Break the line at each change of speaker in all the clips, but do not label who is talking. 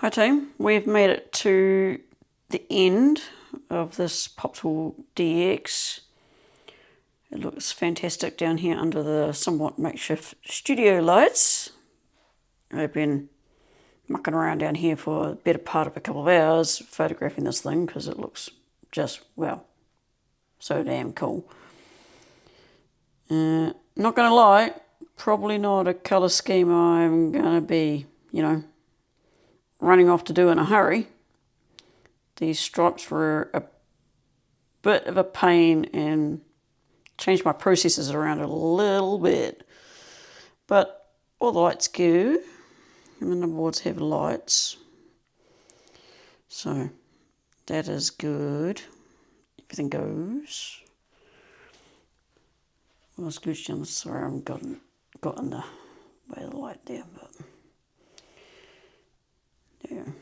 Hi team, we've made it to the end of this Popsicle DX. It looks fantastic down here under the somewhat makeshift studio lights. I've been mucking around down here for the better part of a couple of hours photographing this thing because it looks just, well, so damn cool. Not gonna lie, probably not a colour scheme I'm gonna be, running off to do in a hurry. These stripes were a bit of a pain and changed my processes around a little bit. But all the lights go, and the numberboards have lights. So that is good. Everything goes. Well, it's good on the, sorry, I haven't got in the way of the light there, but there.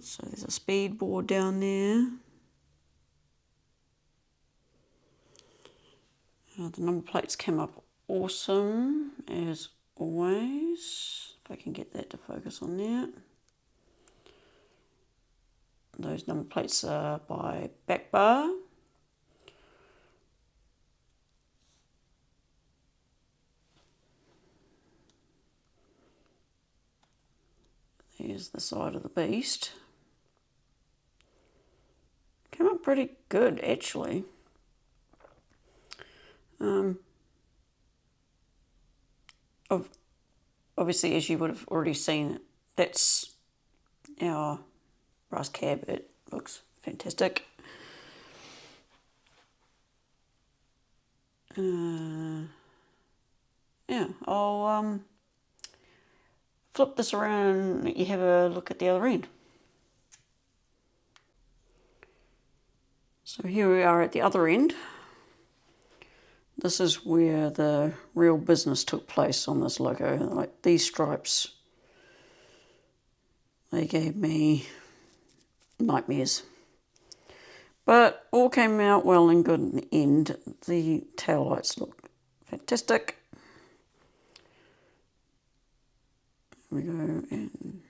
So there's a speed board down there. The number plates came up awesome, as always. If I can get that to focus on that. Those number plates are by Back Bar. There's the side of the beast. Came up pretty good, actually. Obviously, as you would have already seen, that's our brass cab. It looks fantastic. Yeah, I'll flip this around and let you have a look at the other end. So here we are at the other end. This is where the real business took place on this loco. Like these stripes, they gave me nightmares. But all came out well and good in the end. The tail lights look fantastic. Here we go, and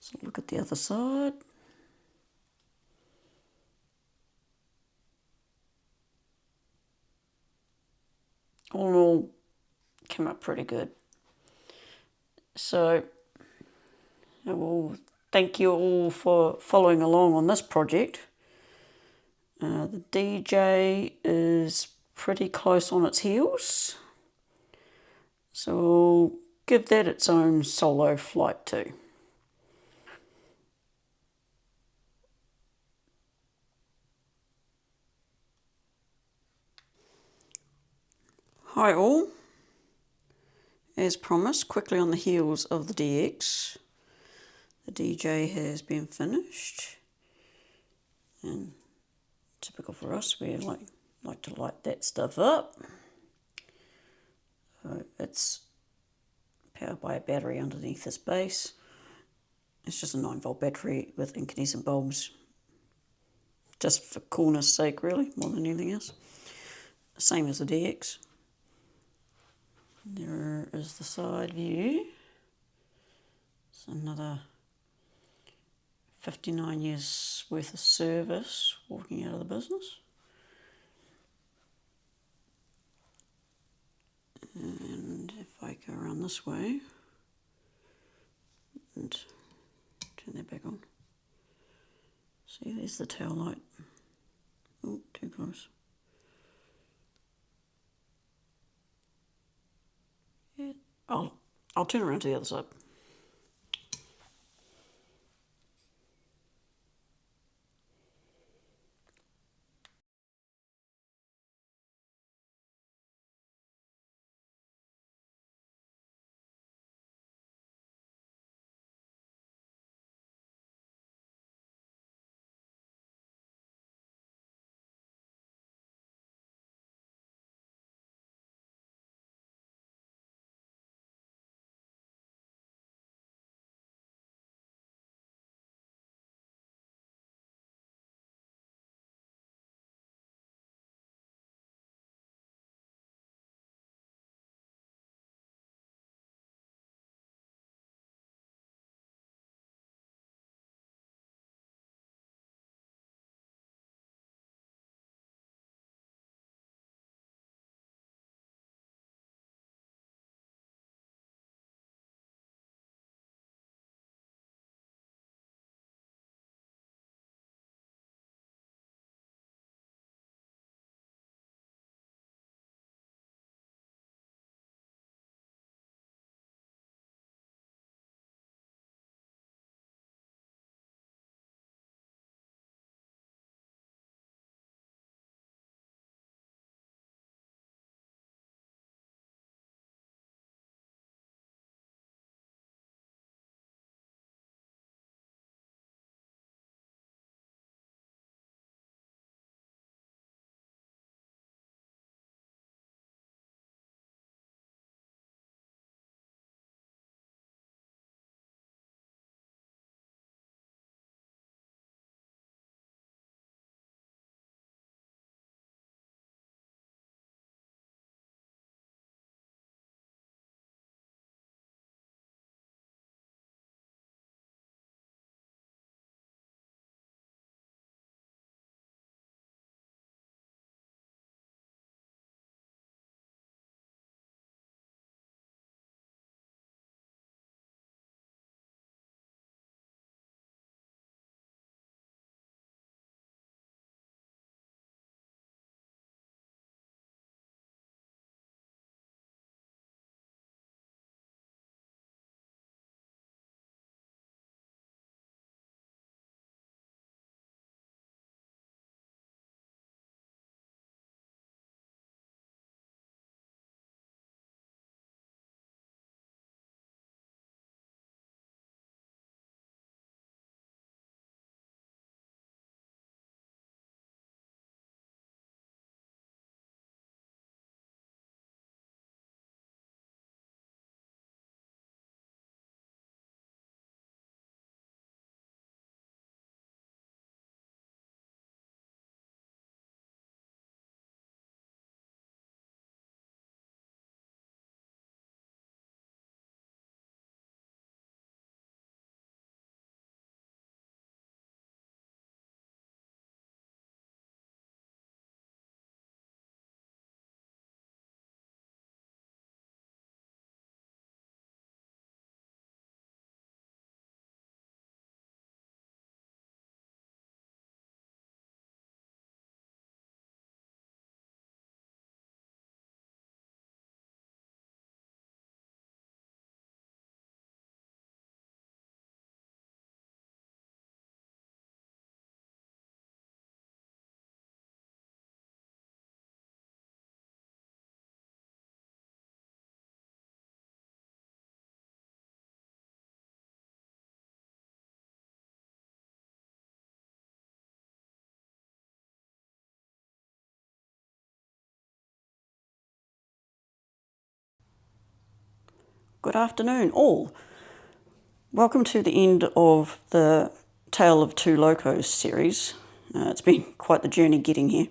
so look at the other side. All in all, came up pretty good. So I will thank you all for following along on this project. The DJ is pretty close on its heels, so we'll give that its own solo flight too. Hi all. As promised, quickly on the heels of the DX, the DJ has been finished, and typical for us, we like to light that stuff up. It's powered by a battery underneath this base. It's just a 9-volt battery with incandescent bulbs, just for coolness sake really, more than anything else. Same as the DX. There is the side view. It's another 59 years worth of service walking out of the business. And if I go around this way and turn that back on, see there's the tail light. Oh, too close. Yeah, I'll turn around to the other side. good afternoon all. Welcome to the end of the Tale of Two Locos series. It's been quite the journey getting here.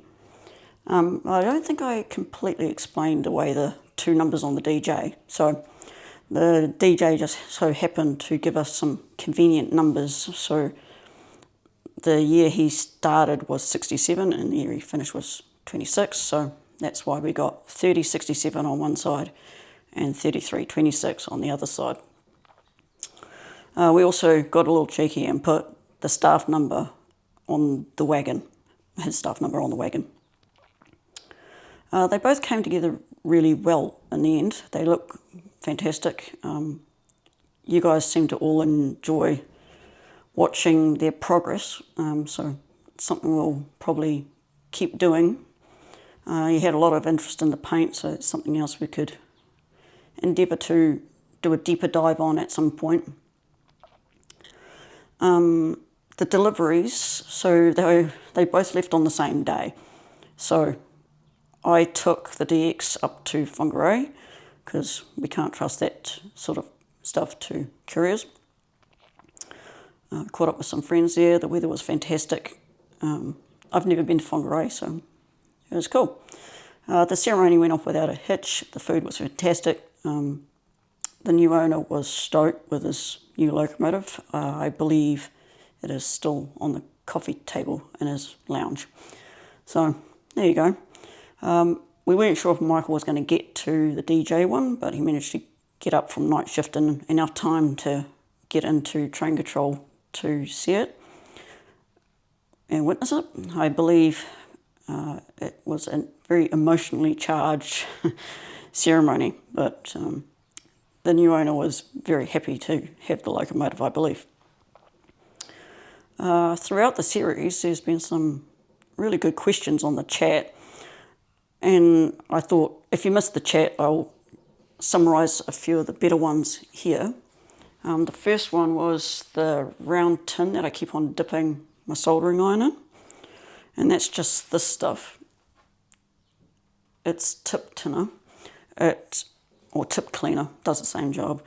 I don't think I completely explained away the two numbers on the DJ. So the DJ just so happened to give us some convenient numbers. So the year he started was 67 and the year he finished was 26. So that's why we got 3067 on one side and 3326 on the other side. We also got a little cheeky and put the staff number on the wagon, his staff number on the wagon. They both came together really well in the end. They look fantastic. You guys seem to all enjoy watching their progress, so it's something we'll probably keep doing. You had a lot of interest in the paint, so it's something else we could endeavour to do a deeper dive on at some point. The deliveries, so they both left on the same day. So I took the DX up to Whangarei because we can't trust that sort of stuff to couriers. Caught up with some friends there. The weather was fantastic. I've never been to Whangarei, so it was cool. The ceremony went off without a hitch. The food was fantastic. The new owner was stoked with his new locomotive. I believe it is still on the coffee table in his lounge. So there you go. We weren't sure if Michael was going to get to the DJ one, but he managed to get up from night shift in enough time to get into train control to see it and witness it. I believe it was a very emotionally charged ceremony, but the new owner was very happy to have the locomotive, I believe. Throughout the series, there's been some really good questions on the chat, and I thought if you missed the chat, I'll summarise a few of the better ones here. The first one was the round tin that I keep on dipping my soldering iron in, and that's just this stuff. It's tip tinner, or tip cleaner, does the same job.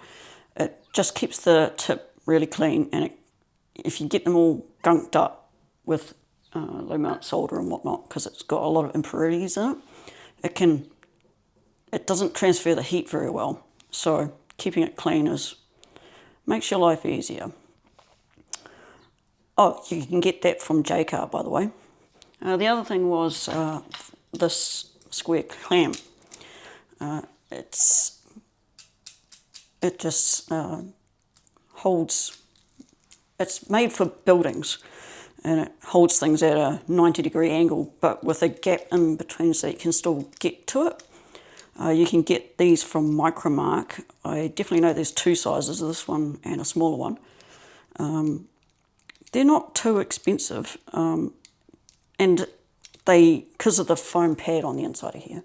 It just keeps the tip really clean, and if you get them all gunked up with low mount solder and whatnot, because it's got a lot of impurities in it, it doesn't transfer the heat very well. So keeping it clean makes your life easier. Oh, you can get that from J-Car, by the way. The other thing was this square clamp. It just holds, it's made for buildings, and it holds things at a 90-degree angle, but with a gap in between so you can still get to it. You can get these from Micromark. I definitely know there's two sizes, this one and a smaller one. They're not too expensive, and because of the foam pad on the inside of here,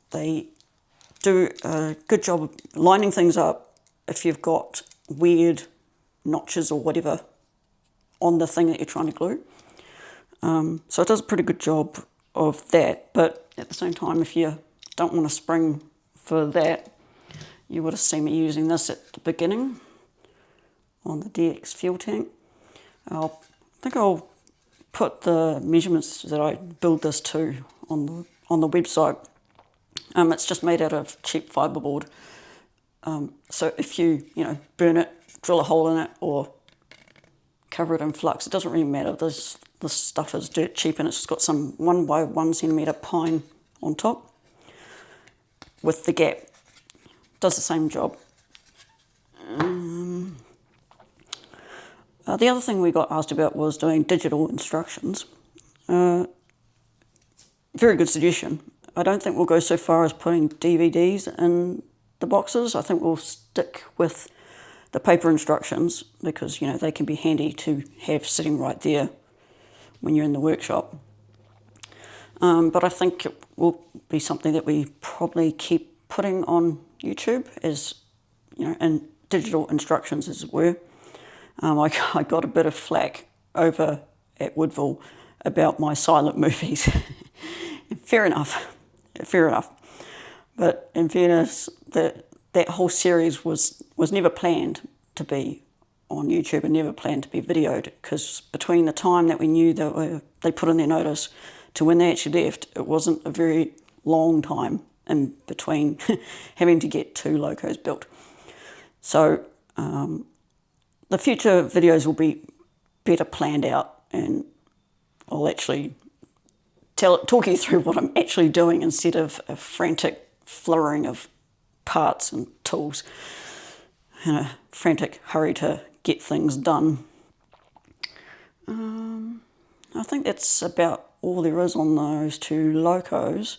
they do a good job of lining things up if you've got weird notches or whatever on the thing that you're trying to glue. So it does a pretty good job of that, but at the same time, if you don't want a spring for that, you would have seen me using this at the beginning on the DX fuel tank. I think I'll put the measurements that I build this to on the website. It's just made out of cheap fiberboard. So if you burn it, drill a hole in it, or cover it in flux, it doesn't really matter. This stuff is dirt cheap, and it's just got some 1 by 1 centimetre pine on top with the gap. Does the same job. The other thing we got asked about was doing digital instructions. Very good suggestion. I don't think we'll go so far as putting DVDs in the boxes. I think we'll stick with the paper instructions because, they can be handy to have sitting right there when you're in the workshop. But I think it will be something that we probably keep putting on YouTube as, in digital instructions as it were. I got a bit of flack over at Woodville about my silent movies. Fair enough. But in fairness, that whole series was never planned to be on YouTube and never planned to be videoed, because between the time that we knew that they put in their notice to when they actually left, it wasn't a very long time in between having to get 2 locos built. So the future videos will be better planned out, and I'll actually talk you through what I'm actually doing instead of a frantic flurrying of parts and tools in a frantic hurry to get things done. I think that's about all there is on those 2 locos.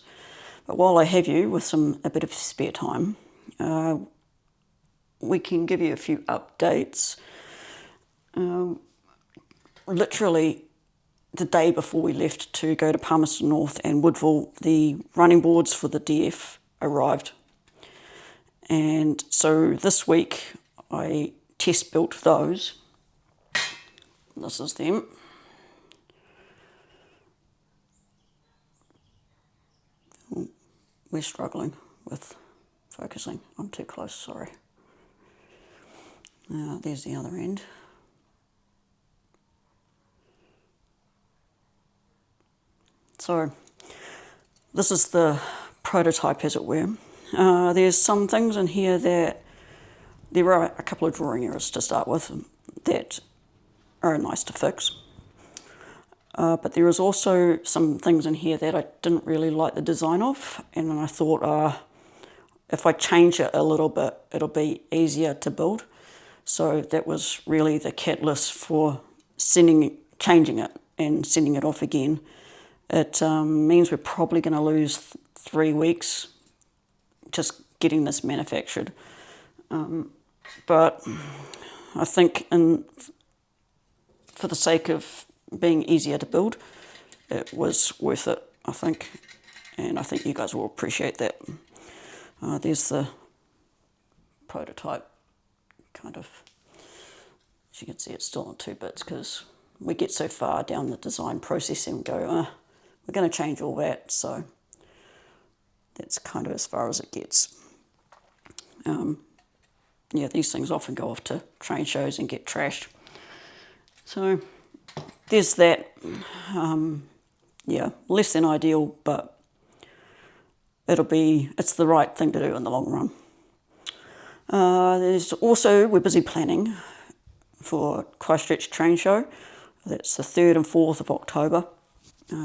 But while I have you with a bit of spare time, we can give you a few updates. Literally the day before we left to go to Palmerston North and Woodville, the running boards for the DF arrived. And so this week I test built those. This is them. We're struggling with focusing. I'm too close, sorry. There's the other end. So this is the prototype, as it were. There's some things in here that there are a couple of drawing errors to start with that are nice to fix. But there is also some things in here that I didn't really like the design of, and I thought if I change it a little bit, it'll be easier to build. So that was really the catalyst for changing it and sending it off again. It means we're probably going to lose 3 weeks just getting this manufactured. But I think for the sake of being easier to build, it was worth it, I think. And I think you guys will appreciate that. There's the prototype, kind of. As you can see, it's still in 2 bits because we get so far down the design process and go, we're going to change all that. So that's kind of as far as it gets. Yeah, these things often go off to train shows and get trashed. So there's that. Yeah, less than ideal, but it's the right thing to do in the long run. There's also, we're busy planning for Christchurch Train Show. That's the 3rd and 4th of October.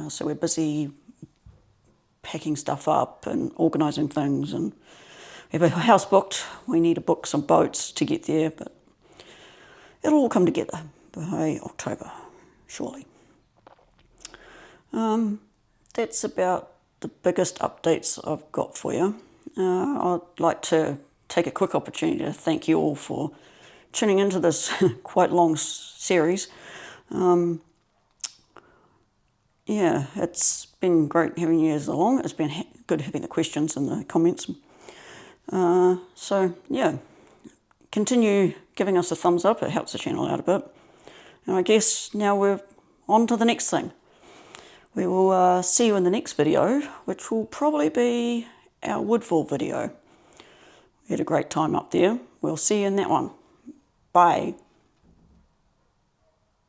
So we're busy packing stuff up and organising things, and we have a house booked. We need to book some boats to get there, but it'll all come together by October, surely. That's about the biggest updates I've got for you. I'd like to take a quick opportunity to thank you all for tuning into this quite long series. Yeah, it's been great having you as along. It's been good having the questions and the comments. So, yeah, continue giving us a thumbs up. It helps the channel out a bit. And I guess now we're on to the next thing. We will see you in the next video, which will probably be our Woodville video. We had a great time up there. We'll see you in that one. Bye.